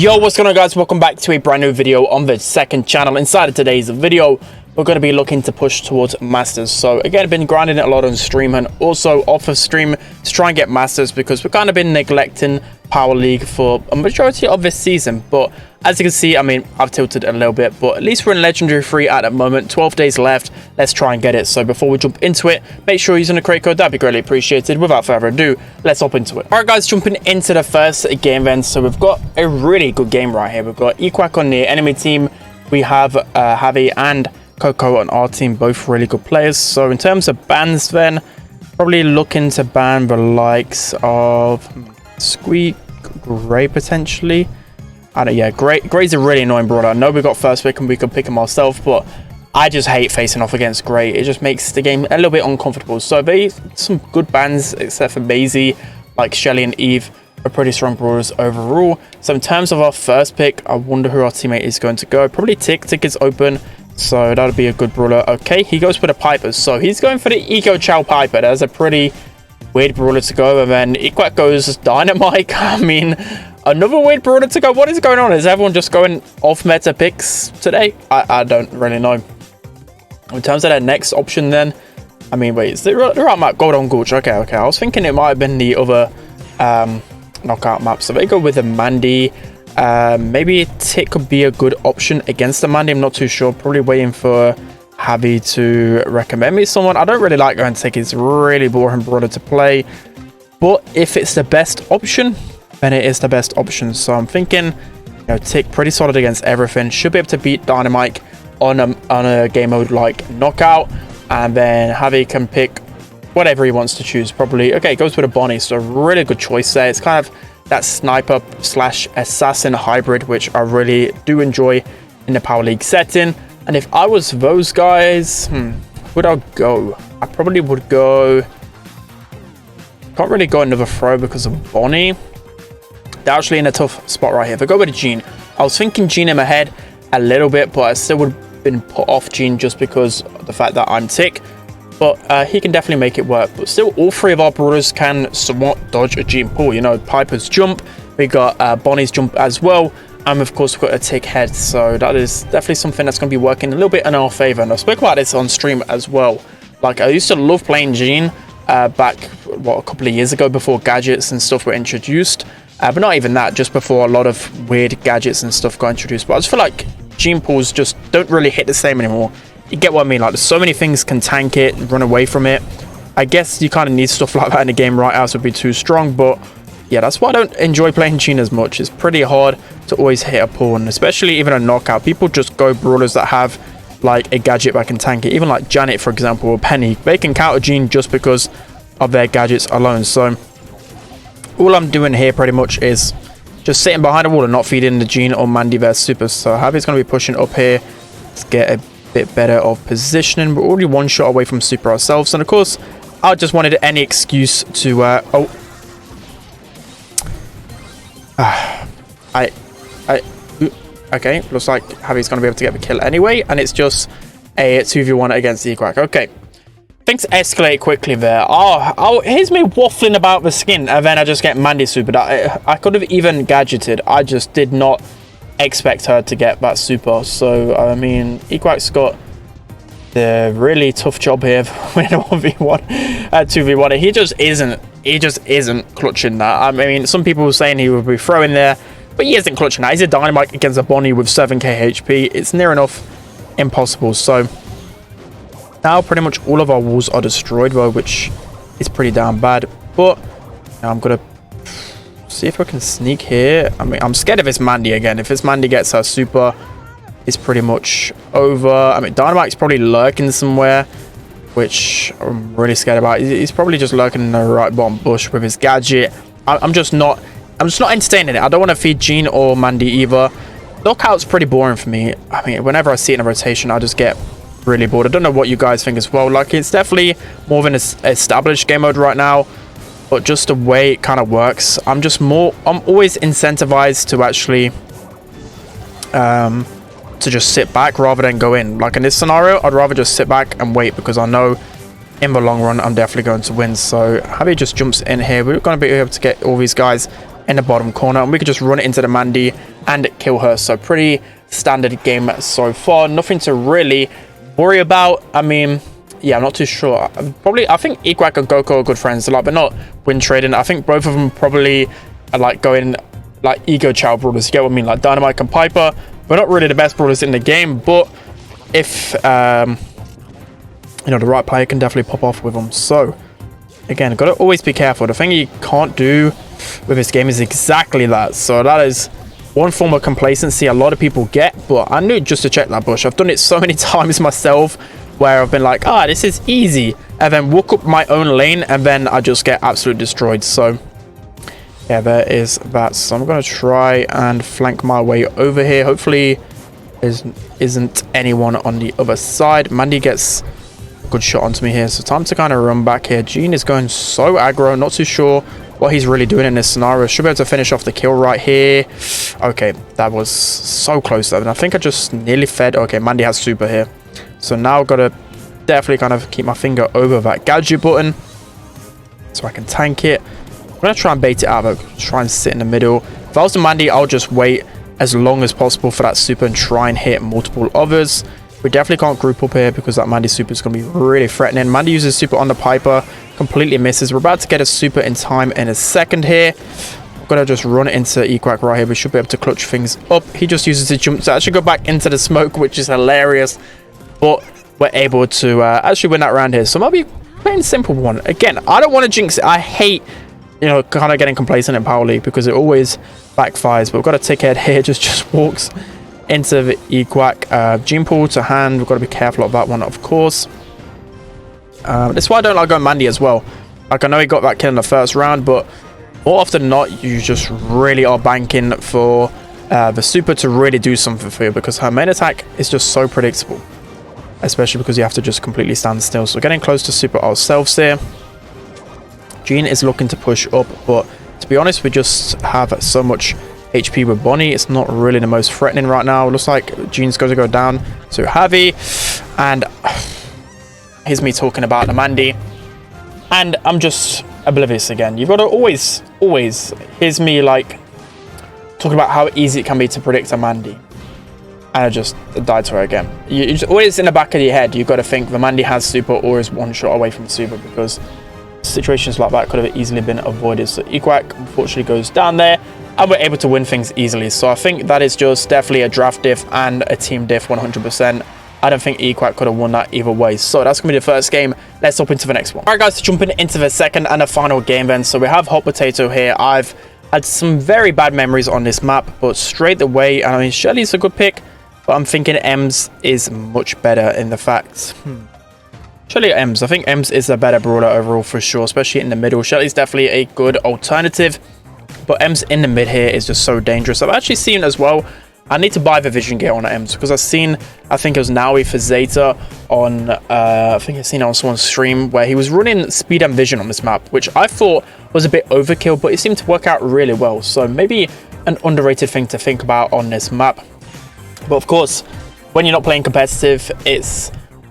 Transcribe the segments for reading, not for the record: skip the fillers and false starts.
Yo, what's going on, guys? Welcome back to a brand new video on the second channel. Inside of today's video, we're going to be looking to push towards Masters. So again, I've been grinding it a lot on stream and also off of stream to try and get Masters, because we've kind of been neglecting Power League for a majority of this season. But as you can see, I mean, I've tilted a little bit, but at least we're in Legendary 3 at the moment. 12 days left. Let's try and get it. So before we jump into it, make sure you're using the create code. That'd be greatly appreciated. Without further ado, let's hop into it. All right, guys, jumping into the first game then. So we've got a really good game right here. We've got Equac on the enemy team. We have Javi and Coco on our team, both really good players. So in terms of bans then, probably looking to ban the likes of Squeak, Gray potentially. I don't, yeah, Gray's a really annoying brawler. I know we got first pick and we could pick him ourselves, but I just hate facing off against Gray. It just makes the game a little bit uncomfortable. So some good bans, except for Maisie, like Shelly and Eve, are pretty strong brawlers overall. So in terms of our first pick, I wonder who our teammate is going to go. Probably Tick. Tick is open, so that'll be a good brawler. Okay, he goes for the Piper. So he's going for the Eco Chow Piper. That's a pretty weird brawler to go. And then Equac goes Dynamite. I mean, another weird brawler to go. What is going on? Is everyone just going off meta picks today? I don't really know. In terms of that next option then, I mean, wait, is the right map Gold on Gorge? Okay. I was thinking it might have been the other knockout map. So they go with a Mandy. Maybe Tick could be a good option against the Mandy. I'm not too sure. Probably waiting for Javi to recommend me someone. I don't really like going Tick. It's really boring brawler to play. But if it's the best option, then it is the best option. So I'm thinking, you know, Tick pretty solid against everything. Should be able to beat Dynamite on a game mode like Knockout. And then Javi can pick whatever he wants to choose. Probably, okay, goes with a Bonnie. So really good choice there. It's kind of that sniper slash assassin hybrid, which I really do enjoy in the Power League setting. And if I was those guys, would I go? I probably would go. Can't really go another throw because of Bonnie. They're actually in a tough spot right here. If I go with a Jean, I was thinking Jean in my head a little bit, but I still would have been put off Jean just because of the fact that I'm Tick. But he can definitely make it work. But still, all three of our brawlers can somewhat dodge a Jean pull. You know, Piper's jump, we got Bonnie's jump as well, and of course we've got a Tick head. So that is definitely something that's going to be working a little bit in our favor. And I spoke about this on stream as well. Like, I used to love playing Jean back, what, a couple of years ago, before gadgets and stuff were introduced. But not even that, just before a lot of weird gadgets and stuff got introduced. But I just feel like Jean pulls just don't really hit the same anymore. You get what I mean? Like, there's so many things can tank it, run away from it. I guess you kind of need stuff like that in the game, right? Else would be too strong. But yeah, that's why I don't enjoy playing Jean as much. It's pretty hard to always hit a pull, and especially even a knockout. People just go brawlers that have like a gadget that can tank it. Even like Janet, for example, or Penny, they can counter Jean just because of their gadgets alone. So all I'm doing here pretty much is just sitting behind the wall and not feeding the Jean or Mandy their super. So Javi's going to be pushing up here. Let's get a bit better of positioning. We're already one shot away from super ourselves, and of course I just wanted any excuse to okay, looks like Javi's going to be able to get the kill anyway, and it's just a 2v1 against Equac. Okay, things escalate quickly there. Oh, here's me waffling about the skin, and then I just get Mandy super. I could have even gadgeted. I just did not expect her to get that super. So I mean, Equac's got the really tough job here with 1v1 2v1. He just isn't clutching that. I mean, some people were saying he would be throwing there, but he isn't clutching that. He's a Dynamite against a Bonnie with 7k HP. It's near enough impossible. So now pretty much all of our walls are destroyed, though, which is pretty damn bad. But now I'm gonna see if I can sneak here. I mean, I'm scared of this Mandy again. If this Mandy gets her super, it's pretty much over. I mean, Dynamite's probably lurking somewhere, which I'm really scared about. He's probably just lurking in the right bottom bush with his gadget. I'm just not entertaining it. I don't want to feed Jean or Mandy either. Knockout's pretty boring for me. I mean, whenever I see it in a rotation, I just get really bored. I don't know what you guys think as well. Like, it's definitely more of an established game mode right now, but just the way it kind of works, I'm always incentivized to actually to just sit back rather than go in. Like in this scenario, I'd rather just sit back and wait, because I know in the long run I'm definitely going to win. So Javi just jumps in here. We're going to be able to get all these guys in the bottom corner, and we could just run into the Mandy and kill her. So pretty standard game so far. Nothing to really worry about. I mean, yeah, I'm not too sure. I think Equack and Goku are good friends, like, but not win trading. I think both of them probably are like going like ego chow brawlers. You get what I mean? Like Dynamite and Piper. We're not really the best brawlers in the game, but if you know, the right player can definitely pop off with them. So again, got to always be careful. The thing you can't do with this game is exactly that. So that is one form of complacency a lot of people get, but I knew just to check that bush. I've done it so many times myself where I've been like, this is easy, and then walk up my own lane, and then I just get absolutely destroyed. So yeah, there is that. So I'm gonna try and flank my way over here. Hopefully isn't anyone on the other side. Mandy gets a good shot onto me here, so time to kind of run back here. Gene is going so aggro, not too sure what he's really doing in this scenario. Should be able to finish off the kill right here. Okay, that was so close though, and I think I just nearly fed. Okay, Mandy has super here, so now I've got to definitely kind of keep my finger over that gadget button so I can tank it. I'm gonna try and bait it out though, try and sit in the middle. If I was the Mandy, I'll just wait as long as possible for that super and try and hit multiple others. We definitely can't group up here because that Mandy super is going to be really threatening. Mandy uses super on the Piper, completely misses. We're about to get a super in time in a second here. We're going to just run into Equack right here. We should be able to clutch things up. He just uses his jump to actually go back into the smoke, which is hilarious. But we're able to actually win that round here. So maybe plain simple one. Again, I don't want to jinx it. I hate, you know, kind of getting complacent in Power League because it always backfires. But we've got a tickhead here, just walks into the Equack. Gene Pool to hand. We've got to be careful of that one, of course. That's why I don't like going Mandy as well. Like, I know he got that kill in the first round, but more often than not, you just really are banking for the super to really do something for you, because her main attack is just so predictable, especially because you have to just completely stand still. So getting close to super ourselves here. Gene is looking to push up, but to be honest, we just have so much HP with Bonnie. It's not really the most threatening right now. It looks like Gene's going to go down to heavy, and here's me talking about the Mandy, and I'm just oblivious again. You've got to always, here's me like talking about how easy it can be to predict a Mandy, and I just died to her again. You just, always in the back of your head, you've got to think the Mandy has super or is one shot away from super, because situations like that could have easily been avoided. So Equack unfortunately goes down there, and we're able to win things easily. So I think that is just definitely a draft diff and a team diff 100%. I don't think Equack could have won that either way. So that's going to be the first game. Let's hop into the next one. All right, guys, jumping into the second and the final game then. So we have Hot Potato here. I've had some very bad memories on this map, but straight away, I mean, Shelly's a good pick, but I'm thinking Ems is much better in the fact. Shelly or Ems? I think Ems is a better brawler overall for sure, especially in the middle. Shelly's definitely a good alternative, but Ems in the mid here is just so dangerous. I've actually seen as well, I need to buy the vision gear on Ems, because I've seen, I think it was Naui for Zeta on, I think I've seen it on someone's stream where he was running speed and vision on this map, which I thought was a bit overkill, but it seemed to work out really well. So maybe an underrated thing to think about on this map. But of course, when you're not playing competitive, it's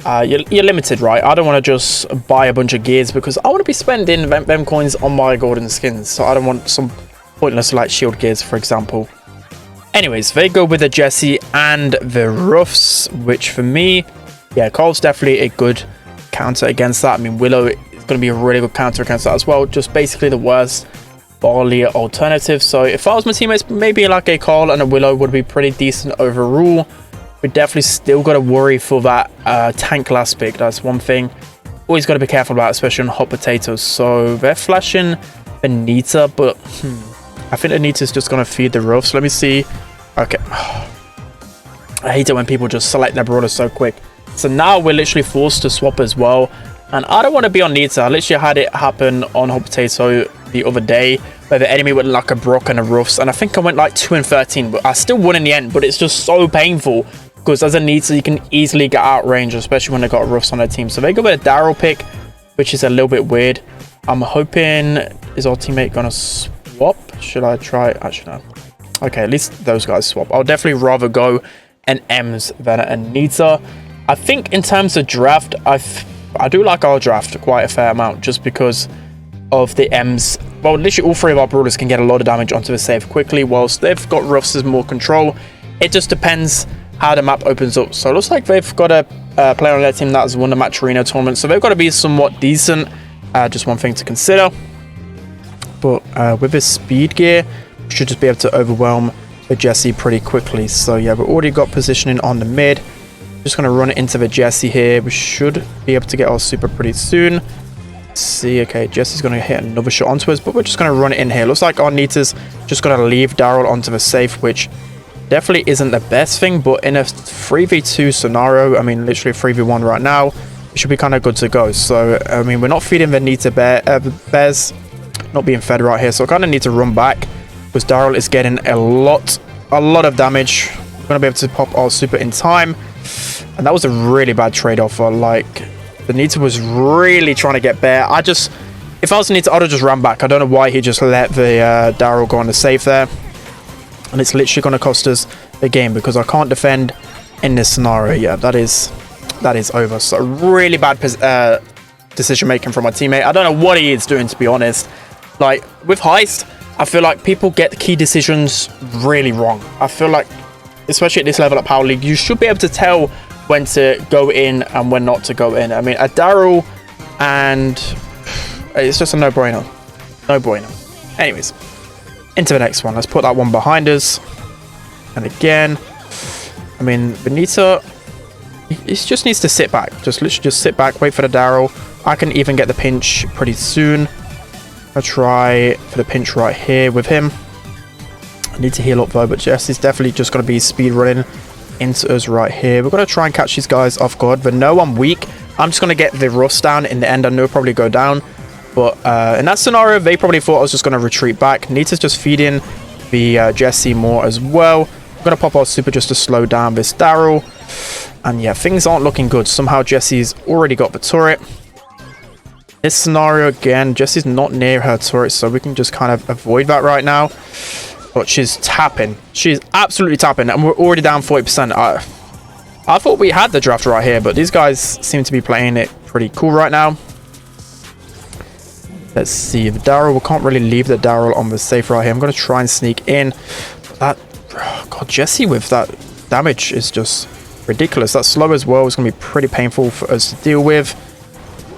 you're limited, right? I don't want to just buy a bunch of gears because I want to be spending them coins on my golden skins, so I don't want some pointless like shield gears, for example. Anyways, they go with the Jessie and the Ruffs, which for me, yeah, Cole's definitely a good counter against that. I mean, Willow is going to be a really good counter against that as well. Just basically the worst Barley alternative. So if I was my teammates, maybe like a Cole and a Willow would be pretty decent overall. We definitely still got to worry for that tank last pick. That's one thing. Always got to be careful about, especially on Hot Potatoes. So they're flashing Anita, but I think Anita's just going to feed the Ruffs. Let me see. Okay. I hate it when people just select their brawler so quick. So now we're literally forced to swap as well. And I don't want to be on Nita. I literally had it happen on Hot Potato the other day, where the enemy went like a Brock and a Ruffs. And I think I went like 2 and 13, but I still won in the end. But it's just so painful, because as a Nita, you can easily get outranged, especially when they got Ruffs on their team. So they go with a Daryl pick, which is a little bit weird. I'm hoping, is our teammate going to swap? Should I try? Actually, no. Okay, at least those guys swap. I'll definitely rather go an Ems than a Nita. I think in terms of draft, I do like our draft quite a fair amount, just because of the Ems well, literally all three of our brawlers can get a lot of damage onto the save quickly, whilst they've got Ruffs as more control. It just depends how the map opens up. So it looks like they've got a player on their team that has won the Match Arena tournament, so they've got to be somewhat decent. Just one thing to consider. But with his speed gear, we should just be able to overwhelm the Jesse pretty quickly. So yeah, we've already got positioning on the mid. Just going to run it into the Jesse here. We should be able to get our super pretty soon. Let's see, okay, Jesse's going to hit another shot onto us, but we're just going to run it in here. Looks like our Nita's just going to leave Daryl onto the safe, which definitely isn't the best thing, but in a 3v2 scenario, I mean, literally 3v1 right now, we should be kind of good to go. So, I mean, we're not feeding the Nita bears, not being fed right here, so I kind of need to run back, because Daryl is getting a lot of damage. We're going to be able to pop our super in time, and that was a really bad trade-off. Like, the Nita was really trying to get bear. If I was Nita, I'd have just ran back. I don't know why he just let the Daryl go on the safe there. And it's literally going to cost us the game, because I can't defend in this scenario. Yeah, that is over. So really bad decision making from my teammate. I don't know what he is doing, to be honest. Like, with Heist, I feel like people get the key decisions really wrong. I feel like, especially at this level at Power League, you should be able to tell when to go in and when not to go in. I mean, a Daryl, and it's just a no-brainer. No-brainer. Anyways, into the next one. Let's put that one behind us. And again, I mean, Benita, he just needs to sit back. Just literally just sit back, wait for the Daryl. I can even get the pinch pretty soon. I'll try for the pinch right here with him. I need to heal up though, but Jesse's definitely just going to be speed running into us right here. We're going to try and catch these guys off guard, but no, I'm weak. I'm just going to get the Ruffs down in the end. I know it'll probably go down, but in that scenario, they probably thought I was just going to retreat back. Nita's just feeding the Jesse more as well. I'm going to pop our super just to slow down this Daryl. And yeah, things aren't looking good. Somehow Jesse's already got the turret. This scenario, again, Jesse's not near her turret, so we can just kind of avoid that right now. But she's tapping. She's absolutely tapping, and we're already down 40%. I thought we had the draft right here, but these guys seem to be playing it pretty cool right now. Let's see. The Daryl, we can't really leave the Daryl on the safe right here. I'm going to try and sneak in. That, oh God, Jesse with that damage is just ridiculous. That slow as well is going to be pretty painful for us to deal with.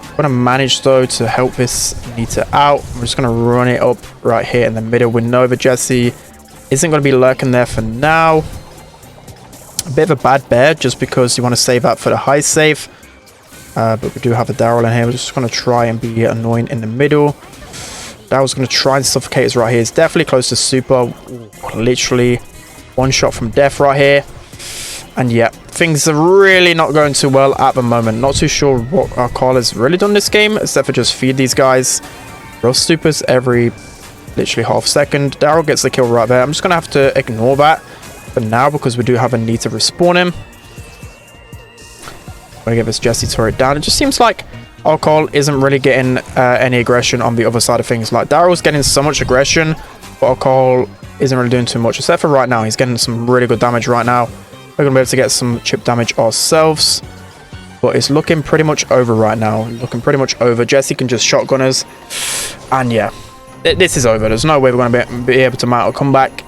I'm going to manage though to help this Nita out. I'm just going to run it up right here in the middle. We know that Jesse isn't going to be lurking there for now. A bit of a bad bear just because you want to save that for the high save. But we do have a Daryl in here. We're just going to try and be annoying in the middle. Daryl's going to try and suffocate us right here. It's definitely close to super. Ooh, literally one shot from death right here. And yeah, things are really not going too well at the moment. Not too sure what our call has really done this game, except for just feed these guys. Roll supers every literally half second. Daryl gets the kill right there. I'm just going to have to ignore that for now, because we do have a need to respawn him. I'm going to get this Jesse turret down. It just seems like our call isn't really getting any aggression on the other side of things. Like, Daryl's getting so much aggression, but our call isn't really doing too much, except for right now. He's getting some really good damage right now. We're going to be able to get some chip damage ourselves. But it's looking pretty much over right now. Looking pretty much over. Jesse can just shotgun us. And yeah, this is over. There's no way we're going to be able to mount a comeback.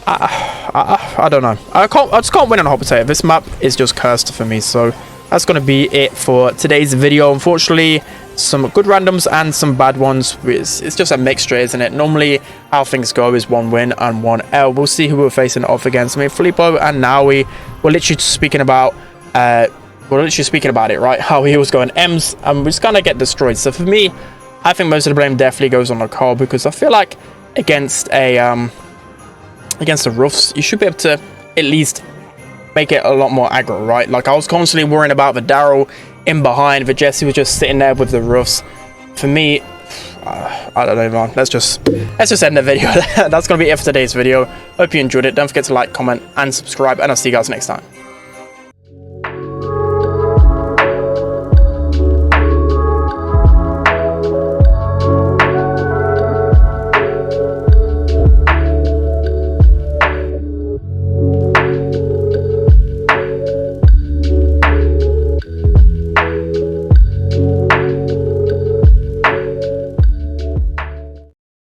I don't know. I just can't win on a hot potato. This map is just cursed for me. So that's going to be it for today's video. Unfortunately, some good randoms and some bad ones. It's just a mixture, isn't it? Normally, how things go is one win and one L. We'll see who we're facing off against. I mean, Filippo and Naui, we're literally speaking about it, right? How he was going M's, and we're just gonna get destroyed. So for me, I think most of the blame definitely goes on the call, because I feel like against the Ruffs, you should be able to at least make it a lot more aggro, right? Like, I was constantly worrying about the Daryl in behind. The Jesse was just sitting there with the Ruffs. For me, I don't know, man. Let's just end the video. That's gonna be it for today's video. Hope you enjoyed it. Don't forget to like, comment, and subscribe, and I'll see you guys next time.